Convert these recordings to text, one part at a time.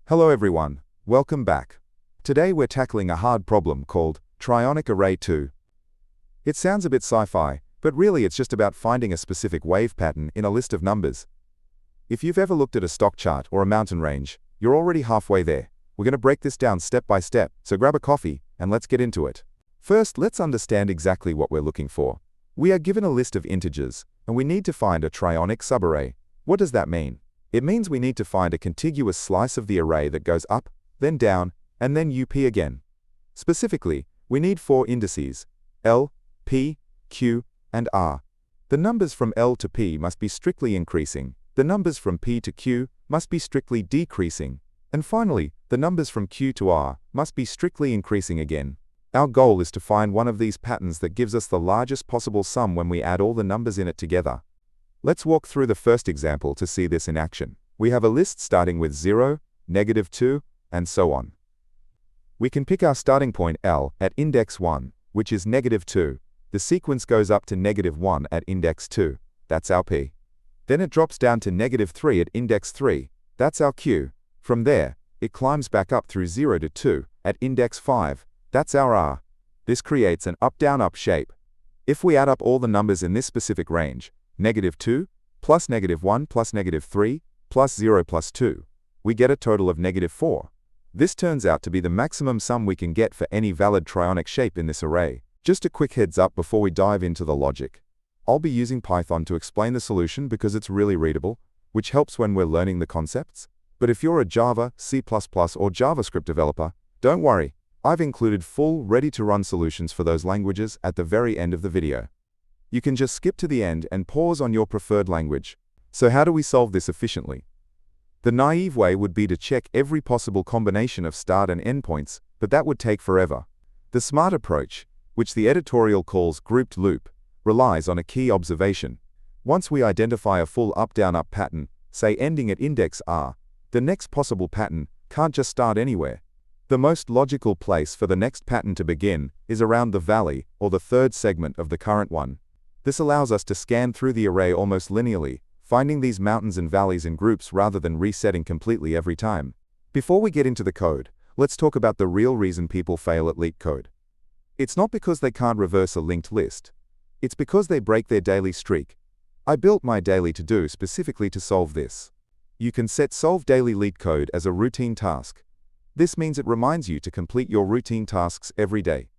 Hello everyone, welcome back. Today we're tackling a hard problem called Trionic Array II. It sounds a bit sci-fi, but really it's just about finding a specific wave pattern in a list of numbers. If you've ever looked at a stock chart or a mountain range, you're already halfway there. We're going to break this down step by step, so grab a coffee and let's get into it. First, let's understand exactly what we're looking for. We are given a list of integers, and we need to find a trionic subarray. What does that mean? It means we need to find a contiguous slice of the array that goes up, then down, and then up again. Specifically, we need 4 indices, L, P, Q, and R. The numbers from L to P must be strictly increasing, the numbers from P to Q must be strictly decreasing, and finally, the numbers from Q to R must be strictly increasing again. Our goal is to find one of these patterns that gives us the largest possible sum when we add all the numbers in it together. Let's walk through the first example to see this in action. We have a list starting with 0, -2, and so on. We can pick our starting point L at index 1, which is -2. The sequence goes up to -1 at index 2, that's our P. Then it drops down to -3 at index 3, that's our Q. From there, it climbs back up through 0 to 2 at index 5, that's our R. This creates an up-down-up shape. If we add up all the numbers in this specific range, -2, plus -1 plus -3, plus 0 plus 2, we get a total of -4. This turns out to be the maximum sum we can get for any valid trionic shape in this array. Just a quick heads up before we dive into the logic. I'll be using Python to explain the solution because it's really readable, which helps when we're learning the concepts. But if you're a Java, C++, or JavaScript developer, don't worry, I've included full, ready-to-run solutions for those languages at the very end of the video. You can just skip to the end and pause on your preferred language. So how do we solve this efficiently? The naive way would be to check every possible combination of start and endpoints, but that would take forever. The smart approach, which the editorial calls grouped loop, relies on a key observation. Once we identify a full up-down-up pattern, say ending at index R, the next possible pattern can't just start anywhere. The most logical place for the next pattern to begin is around the valley, or the third segment of the current one. This allows us to scan through the array almost linearly, finding these mountains and valleys in groups rather than resetting completely every time. Before we get into the code, let's talk about the real reason people fail at LeetCode. It's not because they can't reverse a linked list. It's because they break their daily streak. I built my daily to-do specifically to solve this. You can set Solve Daily LeetCode as a routine task. This means it reminds you to complete your routine tasks every day.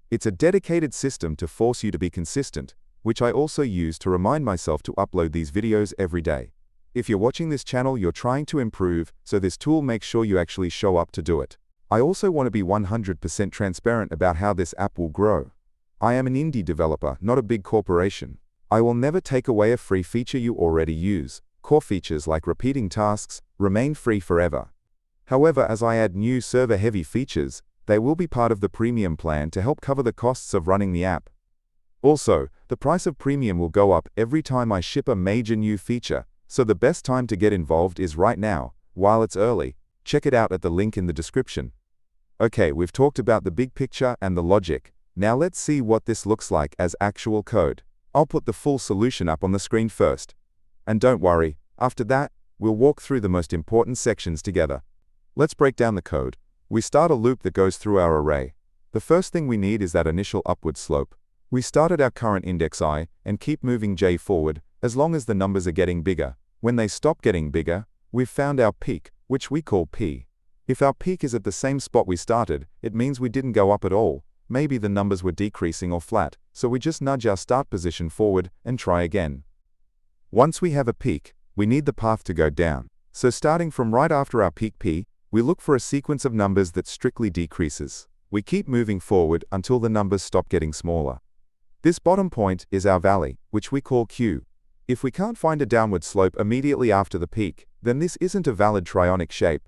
It's a dedicated system to force you to be consistent, which I also use to remind myself to upload these videos every day. If you're watching this channel, you're trying to improve, so this tool makes sure you actually show up to do it. I also want to be 100% transparent about how this app will grow. I am an indie developer, not a big corporation. I will never take away a free feature you already use. Core features like repeating tasks remain free forever. However, as I add new server-heavy features, they will be part of the premium plan to help cover the costs of running the app. Also, the price of premium will go up every time I ship a major new feature, so the best time to get involved is right now, while it's early. Check it out at the link in the description. Okay, we've talked about the big picture and the logic. Now let's see what this looks like as actual code. I'll put the full solution up on the screen first. And don't worry, after that, we'll walk through the most important sections together. Let's break down the code. We start a loop that goes through our array. The first thing we need is that initial upward slope. We start at our current index I and keep moving j forward as long as the numbers are getting bigger. When they stop getting bigger, we've found our peak, which we call P. If our peak is at the same spot we started, it means we didn't go up at all. Maybe the numbers were decreasing or flat, so we just nudge our start position forward and try again. Once we have a peak, we need the path to go down. So starting from right after our peak P, we look for a sequence of numbers that strictly decreases. We keep moving forward until the numbers stop getting smaller. This bottom point is our valley, which we call Q. If we can't find a downward slope immediately after the peak, then this isn't a valid trionic shape.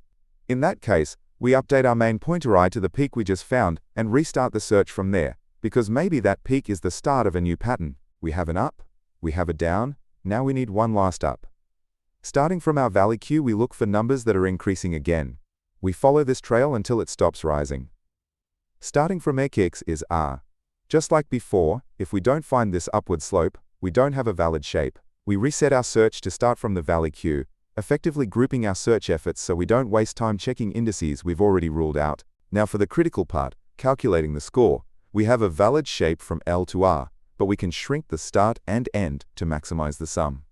In that case, we update our main pointer I to the peak we just found and restart the search from there, because maybe that peak is the start of a new pattern. We have an up, we have a down, now we need one last up. Starting from our valley Q, we look for numbers that are increasing again. We follow this trail until it stops rising. Starting from X is R. Just like before, if we don't find this upward slope, we don't have a valid shape. We reset our search to start from the valley Q, effectively grouping our search efforts so we don't waste time checking indices we've already ruled out. Now for the critical part, calculating the score. We have a valid shape from L to R, but we can shrink the start and end to maximize the sum.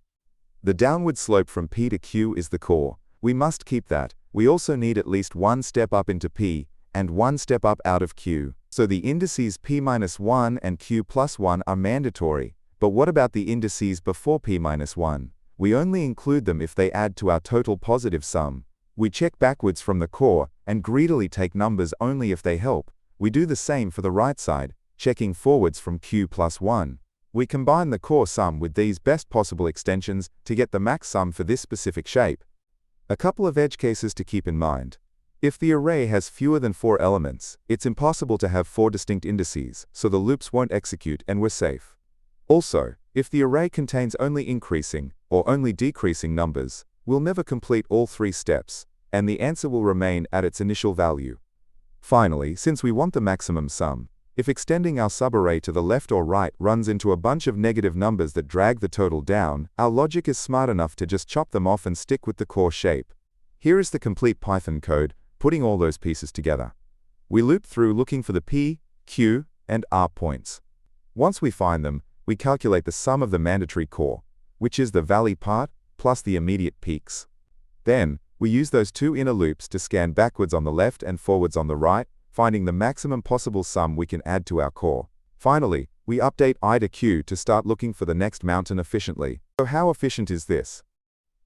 The downward slope from P to Q is the core. We must keep that. We also need at least one step up into P and one step up out of Q. So the indices P-1 and Q+1 are mandatory. But what about the indices before P-1? We only include them if they add to our total positive sum. We check backwards from the core and greedily take numbers only if they help. We do the same for the right side, checking forwards from Q+1. We combine the core sum with these best possible extensions to get the max sum for this specific shape. A couple of edge cases to keep in mind. If the array has fewer than 4 elements, it's impossible to have 4 distinct indices, so the loops won't execute and we're safe. Also, if the array contains only increasing or only decreasing numbers, we'll never complete all 3 steps, and the answer will remain at its initial value. Finally, since we want the maximum sum, if extending our subarray to the left or right runs into a bunch of negative numbers that drag the total down, our logic is smart enough to just chop them off and stick with the core shape. Here is the complete Python code, putting all those pieces together. We loop through looking for the P, Q, and R points. Once we find them, we calculate the sum of the mandatory core, which is the valley part, plus the immediate peaks. Then, we use those 2 inner loops to scan backwards on the left and forwards on the right, finding the maximum possible sum we can add to our core. Finally, we update I to Q to start looking for the next mountain efficiently. So how efficient is this?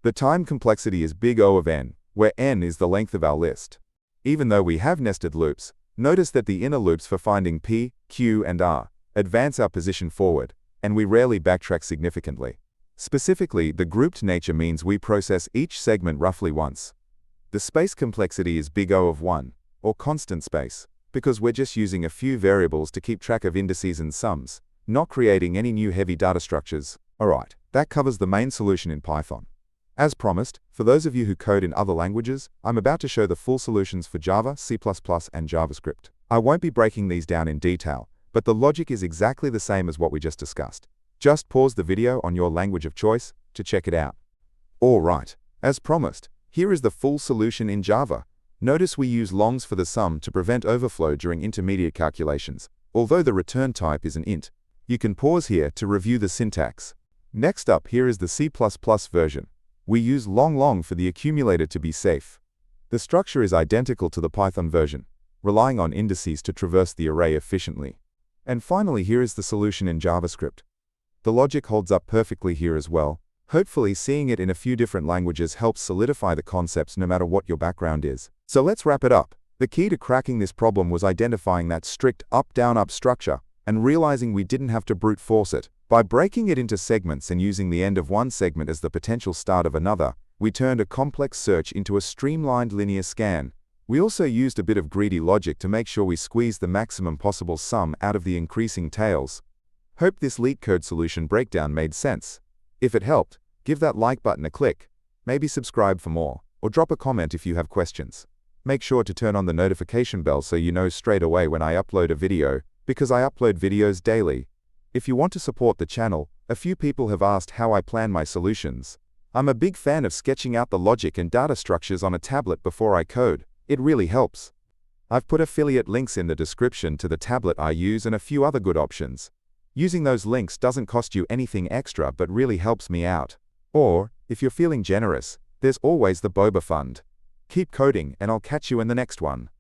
The time complexity is big O of n, where n is the length of our list. Even though we have nested loops, notice that the inner loops for finding P, Q, and R advance our position forward, and we rarely backtrack significantly. Specifically, the grouped nature means we process each segment roughly once. The space complexity is big O of 1, or constant space, because we're just using a few variables to keep track of indices and sums, not creating any new heavy data structures. Alright, that covers the main solution in Python. As promised, for those of you who code in other languages, I'm about to show the full solutions for Java, C++, and JavaScript. I won't be breaking these down in detail, but the logic is exactly the same as what we just discussed. Just pause the video on your language of choice to check it out. Alright, as promised, here is the full solution in Java. Notice we use longs for the sum to prevent overflow during intermediate calculations, although the return type is an int. You can pause here to review the syntax. Next up, here is the C++ version. We use long for the accumulator to be safe. The structure is identical to the Python version, relying on indices to traverse the array efficiently. And finally, here is the solution in JavaScript. The logic holds up perfectly here as well. Hopefully, seeing it in a few different languages helps solidify the concepts no matter what your background is. So let's wrap it up. The key to cracking this problem was identifying that strict up-down-up structure and realizing we didn't have to brute force it. By breaking it into segments and using the end of one segment as the potential start of another, we turned a complex search into a streamlined linear scan. We also used a bit of greedy logic to make sure we squeezed the maximum possible sum out of the increasing tails. Hope this LeetCode solution breakdown made sense. If it helped, give that like button a click, maybe subscribe for more, or drop a comment if you have questions. Make sure to turn on the notification bell so you know straight away when I upload a video, because I upload videos daily. If you want to support the channel, a few people have asked how I plan my solutions. I'm a big fan of sketching out the logic and data structures on a tablet before I code. It really helps. I've put affiliate links in the description to the tablet I use and a few other good options. Using those links doesn't cost you anything extra but really helps me out. Or, if you're feeling generous, there's always the Boba Fund. Keep coding and I'll catch you in the next one.